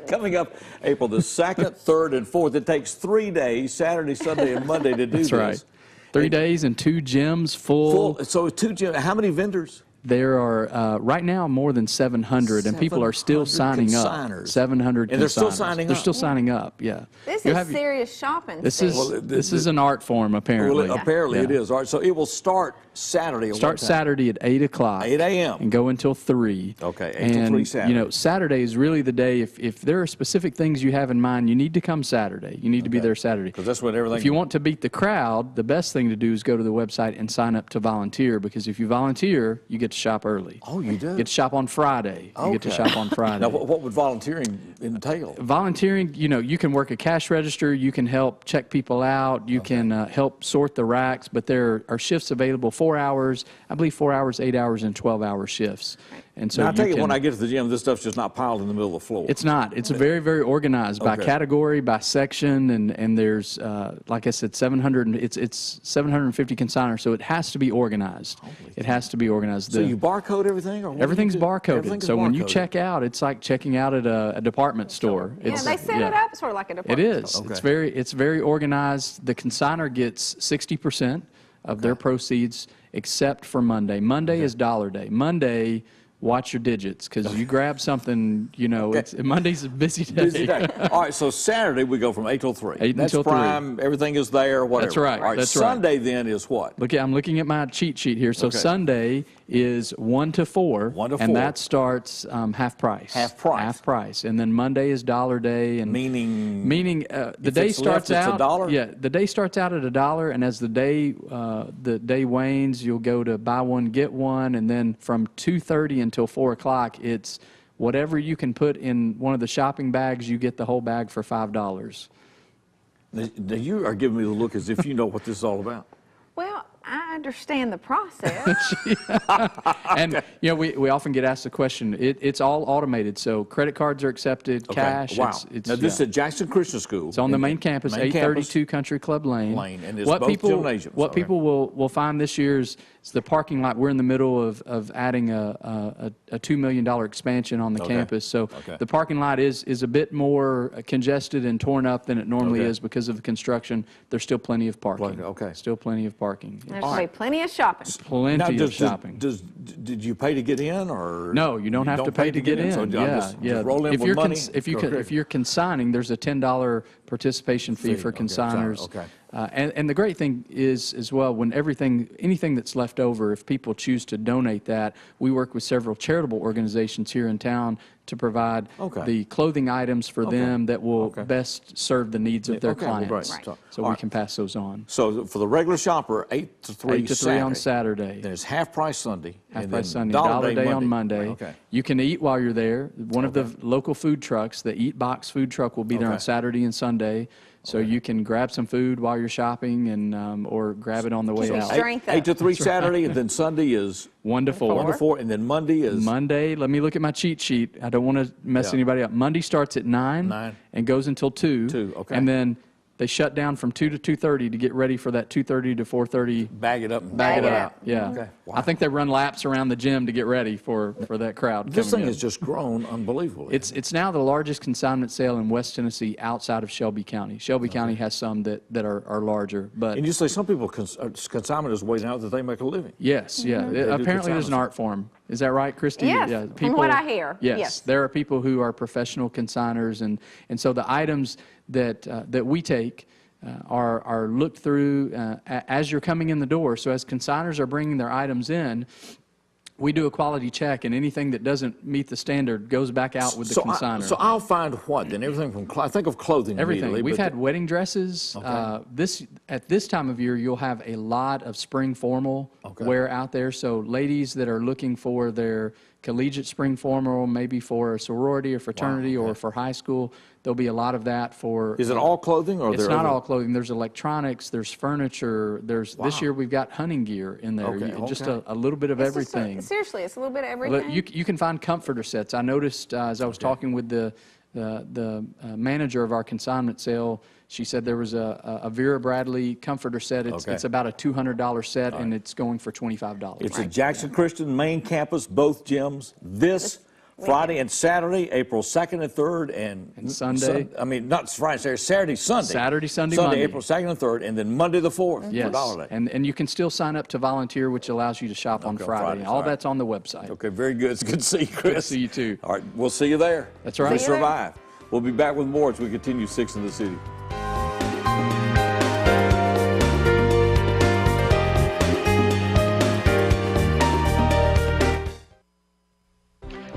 Coming up April the 2nd, 3rd, and 4th. It takes 3 days, Saturday, Sunday, and Monday to do this. That's right. 3 days and 2 gyms full. So 2 gyms. How many vendors? There are, right now, more than 700, and people are still signing up. 700 And they're still signing up? They're still signing up, yeah. This is serious shopping. This is an art form, apparently. Well, apparently it is. All right, so it will start Saturday at Start Saturday at 8 o'clock. 8 a.m. And go until 3. Okay, 8 till 3 Saturday. You know, Saturday is really the day, if there are specific things you have in mind, you need to come Saturday. You need to be there Saturday. Because that's when everything... If you want to beat the crowd, the best thing to do is go to the website and sign up to volunteer, because if you volunteer, you get to shop early. Oh, you do? You get to shop on Friday. You get to shop on Friday. Now, what would volunteering entail? Volunteering, you know, you can work a cash register, you can help check people out, you can help sort the racks, but there are shifts available, 4 hours, I believe 4 hours, 8 hours, and 12-hour shifts. And so now, I take it when I get to the gym, this stuff's just not piled in the middle of the floor. It's not. It's very, very organized by category, by section, and there's, like I said, 700. It's 750 consigners, so it has to be organized. It has to be organized. So you barcode everything, or everything's barcoded. So when you check out, it's like checking out at a department store. Yeah, they set it up sort of like a department store. It is. It's very organized. The consigner gets 60% of their proceeds, except for Monday. Monday is dollar day. Monday, watch your digits, because you grab something, you know, Monday's a busy day. Busy day. All right, so Saturday we go from 8 till 3. 8 That's until 3. prime, everything is there, whatever. That's right. All right, That's Sunday then is what? Look, I'm looking at my cheat sheet here. So Sunday is 1 to 4. 1 to 4. And that starts half price. Half price. Half price. And then Monday is dollar day. And Meaning the day starts out. $1? Yeah, the day starts out at $1, and as the day wanes, you'll go to buy one get one, and then from 2:30 until 4 o'clock, it's whatever you can put in one of the shopping bags. You get the whole bag for $5. Now you are giving me the look as if you know what this is all about. Well, I understand the process. And you know, we often get asked the question. It's all automated, so credit cards are accepted, cash. Wow. Now this is at Jackson Christian School. It's on the main campus, 832 Country Club Lane. And it's both gymnasiums. What people will find this year is the parking lot. We're in the middle of adding a $2 million expansion on the campus, so the parking lot is a bit more congested and torn up than it normally is because of the construction. There's still plenty of parking. Still plenty of parking. There's going to be plenty of shopping. Plenty of shopping. Did you pay to get in, or no? You don't have to pay to get in. So just roll in with money. If you're consigning, there's a $10 participation fee for consigners. Okay. And the great thing is, as well, when anything that's left over, if people choose to donate that, we work with several charitable organizations here in town to provide the clothing items for them that will best serve the needs of their clients. Right. So we can pass those on. So for the regular shopper, 8 to 3 8 to 3 on Saturday. Then it's half price Sunday. Half price Sunday, $1 day on Monday. Okay. You can eat while you're there. One of the local food trucks, the Eat Box food truck, will be there on Saturday and Sunday. So you can grab some food while you're shopping and or grab it on the way out. 8 to 3 Saturday, and then Sunday is 1 to 4. 1 to 4, and then Monday is? Monday, let me look at my cheat sheet. I don't want to mess anybody up. Monday starts at 9 and goes until 2. 2, okay. And then they shut down from 2 to 2:30 to get ready for that 2:30 to 4:30. Bag it up. Bag it up. Yeah. Okay. Wow. I think they run laps around the gym to get ready for that crowd. This coming thing in. has just grown unbelievably. It's now the largest consignment sale in West Tennessee outside of Shelby County. Shelby County has some that are larger, but and you say some people consignment is ways out that they make a living. yes, yeah. Apparently, there's an art form. Is that right, Kristi? Yes, yeah, from what I hear. Yes, there are people who are professional consigners, and so the items that we take are looked through as you're coming in the door. So as consigners are bringing their items in, we do a quality check, and anything that doesn't meet the standard goes back out with the consignor. So I'll find what then? Everything from I think of clothing. Everything. We've had wedding dresses. At this time of year, you'll have a lot of spring formal wear out there. So ladies that are looking for their collegiate spring formal, maybe for a sorority or fraternity or for high school, there'll be a lot of that for. Is it all clothing or? It's not all clothing. There's electronics. There's furniture. There's this year we've got hunting gear in there. Just a little bit of everything. Seriously, it's a little bit of everything. You can find comforter sets. I noticed as I was talking with the manager of our consignment sale, she said there was a Vera Bradley comforter set. It's about a $200 set, and it's going for $25. It's at Jackson Christian main campus, both gyms, this Friday and Saturday, April 2nd and 3rd, and Sunday. Not Friday, Saturday, Sunday. Saturday, Sunday, Monday. April 2nd and 3rd, and then Monday the 4th for $1 day. And you can still sign up to volunteer, which allows you to shop on Friday. All that's on the website. Okay, very good. It's good to see you, Chris. Good to see you, too. All right, we'll see you there. That's right. We survive. We'll be back with more as we continue 6 in the City.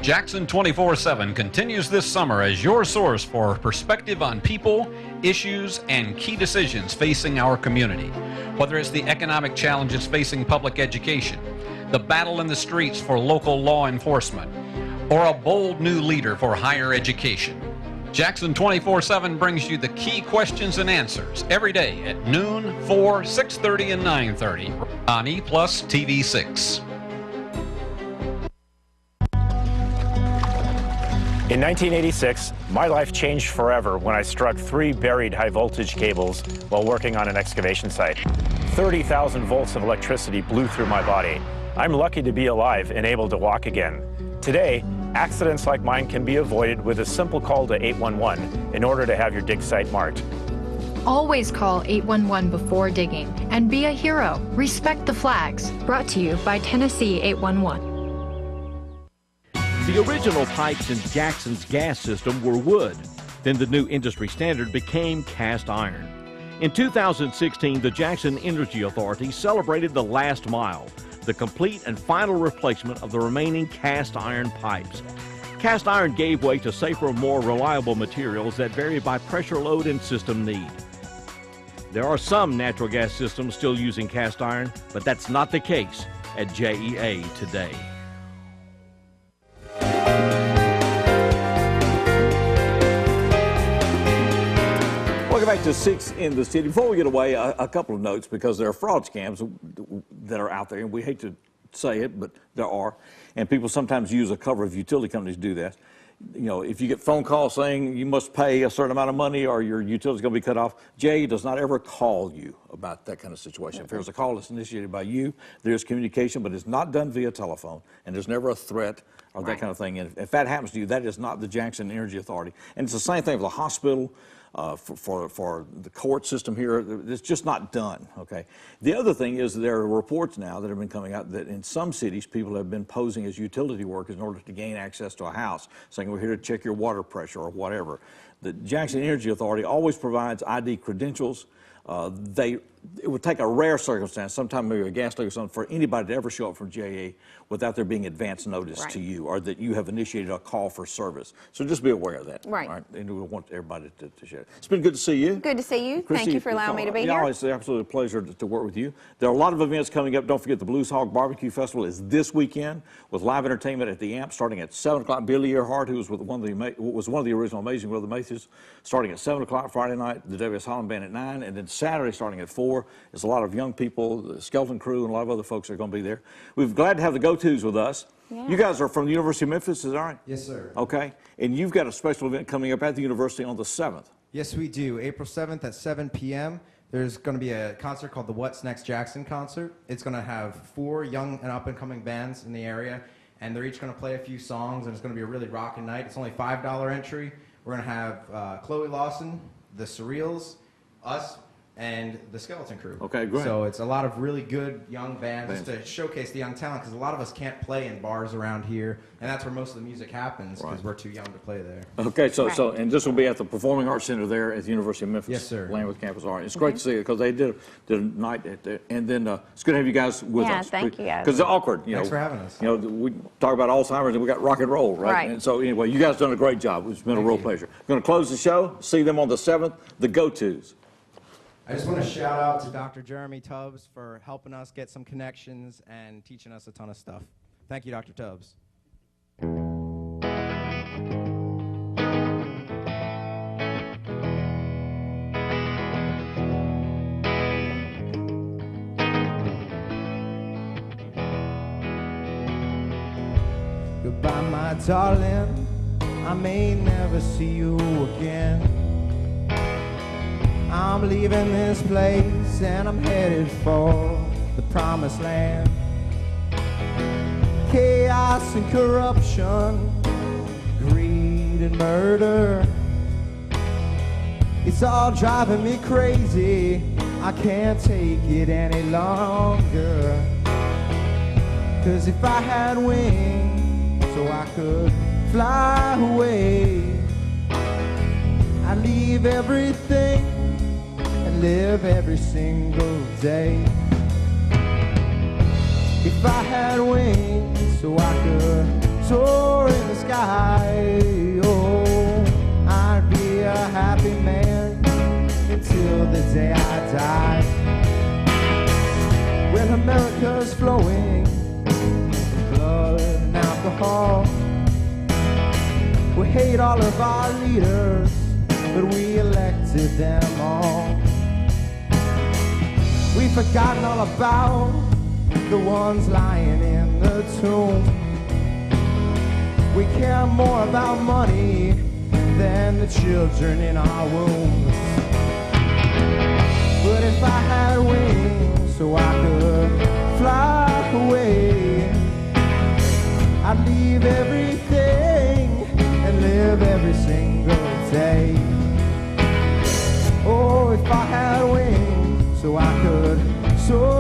Jackson 24/7 continues this summer as your source for perspective on people, issues, and key decisions facing our community. Whether it's the economic challenges facing public education, the battle in the streets for local law enforcement, or a bold new leader for higher education, Jackson 24/7 brings you the key questions and answers every day at noon, 4, 6:30, and 9:30 on EPlusTV 6. In 1986, my life changed forever when I struck 3 buried high-voltage cables while working on an excavation site. 30,000 volts of electricity blew through my body. I'm lucky to be alive and able to walk again. Today, accidents like mine can be avoided with a simple call to 811 in order to have your dig site marked. Always call 811 before digging and be a hero. Respect the flags. Brought to you by Tennessee 811. The original pipes in Jackson's gas system were wood. Then the new industry standard became cast iron. In 2016, the Jackson Energy Authority celebrated the last mile, the complete and final replacement of the remaining cast iron pipes. Cast iron gave way to safer, more reliable materials that vary by pressure load and system need. There are some natural gas systems still using cast iron, but that's not the case at JEA today. Welcome back to 6 in the City. Before we get away, a couple of notes, because there are fraud scams that are out there, and we hate to say it, but there are. And people sometimes use a cover of utility companies to do that. You know, if you get phone calls saying you must pay a certain amount of money or your utility's going to be cut off, JE does not ever call you about that kind of situation. If there's a call that's initiated by you, there's communication, but it's not done via telephone, and there's never a threat or that kind of thing. And if that happens to you, that is not the Jackson Energy Authority. And it's the same thing with the hospital, for the court system here. It's just not done, okay? The other thing is there are reports now that have been coming out that in some cities, people have been posing as utility workers in order to gain access to a house, saying we're here to check your water pressure or whatever. The Jackson Energy Authority always provides ID credentials. It would take a rare circumstance, sometime maybe a gas leak or something, for anybody to ever show up from GAA without there being advance notice to you, or that you have initiated a call for service. So just be aware of that. Right. And we want everybody to share it. It's been good to see you. Good to see you. Kristi, Thank you for allowing me to be here. It's an absolute pleasure to work with you. There are a lot of events coming up. Don't forget the Blues Hog Barbecue Festival is this weekend with live entertainment at the Amp starting at 7 o'clock. Billy Earhart, who was one of the original Amazing Brother Mathis, starting at 7 o'clock Friday night. The W.S. Holland Band at 9, and then Saturday starting at 4. There's a lot of young people, the Skeleton Crew, and a lot of other folks are going to be there. We're glad to have the Go-Tos with us. Yeah. You guys are from the University of Memphis, is that right? Yes, sir. Okay. And you've got a special event coming up at the university on the 7th. Yes, we do. April 7th at 7 p.m. There's going to be a concert called the What's Next Jackson concert. It's going to have 4 young and up-and-coming bands in the area, and they're each going to play a few songs, and it's going to be a really rocking night. It's only $5 entry. We're going to have Chloe Lawson, the Surreals, us, and the Skeleton Crew. Okay, great. So it's a lot of really good young bands to showcase the young talent, because a lot of us can't play in bars around here, and that's where most of the music happens, because we're too young to play there. Okay, and this will be at the Performing Arts Center there at the University of Memphis. Yes, sir. Landworth Campus Art. It's great to see it, because they did a night at there, and then it's good to have you guys with us. Yeah, thank you guys. Because it's awkward, Thanks for having us. You know, we talk about Alzheimer's and we got rock and roll, right? Right. And so anyway, you guys done a great job. It's been a real pleasure. We're going to close the show. See them on the 7th. The Go-Tos. I just want to shout out to Dr. Jeremy Tubbs for helping us get some connections and teaching us a ton of stuff. Thank you, Dr. Tubbs. Goodbye, my darling. I may never see you again. I'm leaving this place and I'm headed for the promised land. Chaos and corruption, greed and murder, it's all driving me crazy. I can't take it any longer. 'Cause if I had wings so I could fly away, I'd leave everything and live every single day. If I had wings so I could soar in the sky, oh, I'd be a happy man until the day I die. When America's flowing with blood and alcohol, we hate all of our leaders, but we elected them all. We've forgotten all about the ones lying in the tomb. We care more about money than the children in our wombs. But if I had wings so I could fly away, I'd leave everything and live every single day. Oh, if I had wings so I could soar